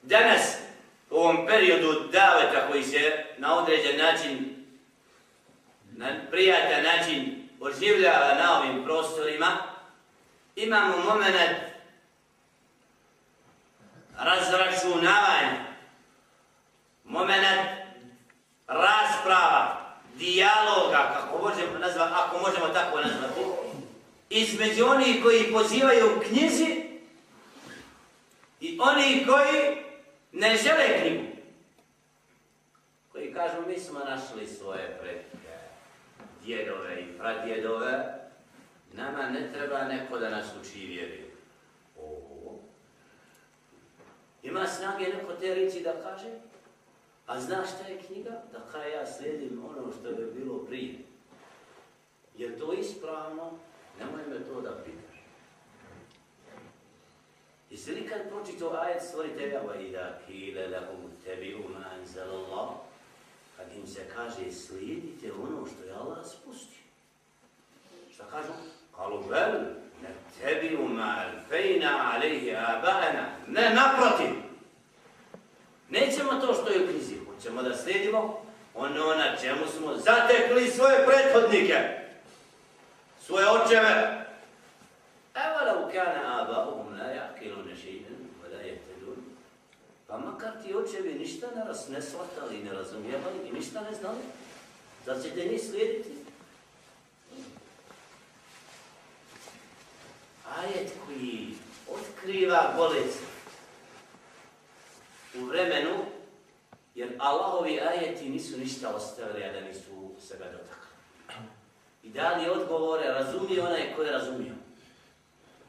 danas u ovom periodu daveta koji se na određen način, na prijatan način oživljava na ovim prostorima, imamo moment razračunavanja, moment rasprava, dijaloga, ako možemo tako nazvati, između onih koji pozivaju knjizi i oni koji ne žele knjigu. Koji kažu, mi smo našli svoje pretke, djedove i pradjedove, nama ne treba neko da nas uči vjeri. Ima snage neko te riječi da kaže, a znaš šta je knjiga? Da kaj ja slijedim ono što je bilo prije. Je to ispravno? Nemoj me to da pitaš. Jesi li kad pročitao ajet stvoritelja Vaida kile lahum tebi'u ma anzalallah, kad im se kaže slijedite ono što je Allah spustio. Šta kažu? Kalu bel, ne tebi'u ma alfejna alejhi aba'ana. Ne, naprotiv. Nećemo to što je u knjizi. Hoćemo da slijedimo ono na čemu smo zatekli svoje prethodnike, svoje očeve. Evo lau kana aba'uhum la ya'qiluna shay'an wa la yahtadun. Pa makar ti očevi ništa ne shvatali, ne razumijevali i ništa ne znali, zar ćete njih slijediti? Ajet koji otkriva bolest u vremenu, jer Allahovi ajeti nisu ništa ostavili, a da nisu sebe dotakli. I dali odgovore, razumije onaj ko je razumio.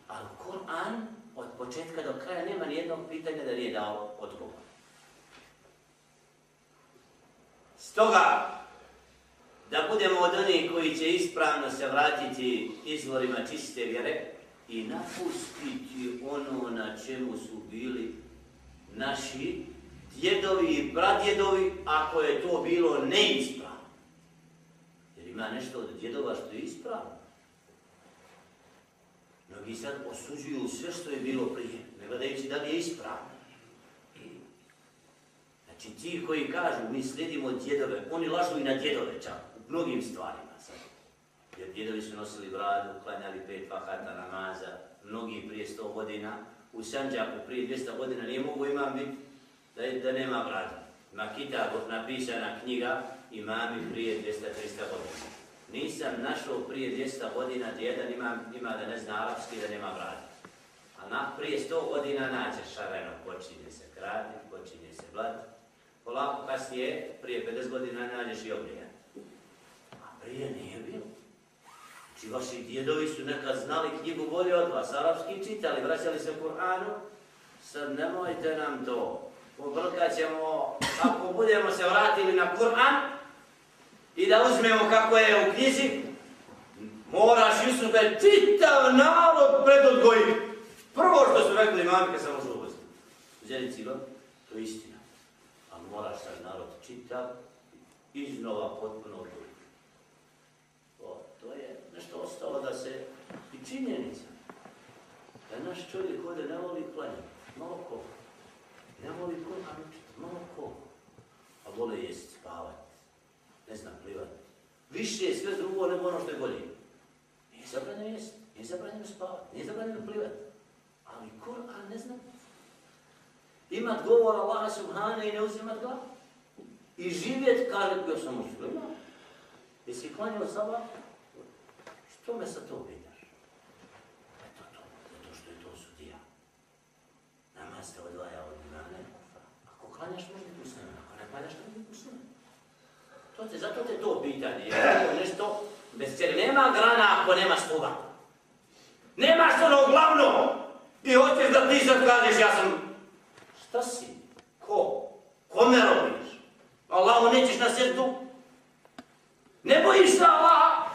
Ali Kur'an od početka do kraja nema nijednog pitanja da nije dao odgovor. Stoga, da budemo od onih koji će ispravno se vratiti izvorima čiste vjere i napustiti ono na čemu su bili naši djedovi i pradjedovi, ako je to bilo neispravno. Jer ima nešto od djedova što je ispravno. Mnogi sad osuđuju sve što je bilo prije, ne gledajući da li je ispravno. Znači ti koji kažu mi slijedimo djedove, oni lažu i na djedove čak, u mnogim stvarima sad. Jer djedovi su nosili bradu, klanjali 5 vakata namaza, mnogi prije 100 godina, u Sandžaku prije 200 godina nije mogu imam biti da nema brada. Ima kitab, napisana knjiga, imami prije 200-300 godina. Nisam našao prije 200 godina jedan ima da ne zna arapski, da nema brada. A prije 100 godina nađeš šareno, počinje se krati, počinje se blati. Polako kasnije, prije 50 godina nađeš i obrijan. A prije nije bilo. Znači vaši djedovi su nekad znali knjigu bolje od vas, arapski čitali, vraćali se Kur'anu, sad nemojte nam to. Pobrkat ćemo, ako budemo se vratili na Kur'an i da uzmemo kako je u knjizi, moraš Jusufe čitav narod predodgojiti. Prvo što su rekli imami kad sam ušao u Bosnu. Želi cilo, to je istina. Ali moraš sad narod čitav iznova potpuno odgojiti. To je nešto ostalo da se i činjenica. Da naš čovjek ovdje ne voli klanjati, malo ko. Ne voli Kur'an učiti, malo ko. A vole jest, spavati, ne znam, plivati. Više je sve drugo nego ono što je bolje. Nije zabranjeno jest, nije zabranjeno spavati, nije zabranjeno plivati. Ali Kur'an ne znam. Imat govor Allaha subhana i ne uzimat ga. I živjet, kaže, bio sam muslima. Jesi klanjao sabah? Što me sa to pitaš? Eto to, zato što je to sudija. Namaz te odvaja od imana i kufra. Ako klanjaš, može biti usmeno. Ako ne klanjaš, ne biti usmeno. Zato te to pitanje. Jer to nešto bez čega nema grana ako nema stuba. Nemaš ono glavno. I hoćeš da ti sad kažeš, ja sam... Šta si? Ko? Kome robiš? Allahu nećeš na srdu? Ne bojiš se Allaha?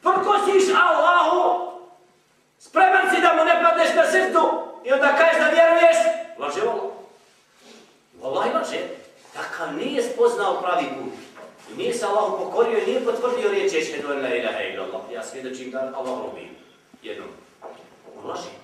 Prkosiš Allahu? Spreman si da mu ne padneš na srdu? I onda kažeš da vjeruješ? Laže Allah. Wallahi laže. Takav nije spoznao pravi put. I nije se Allahu pokorio i nije potvrdio riječ ešhedu en la ilaha illallah. Ja svjedočim da Allah robi jednom. On laže.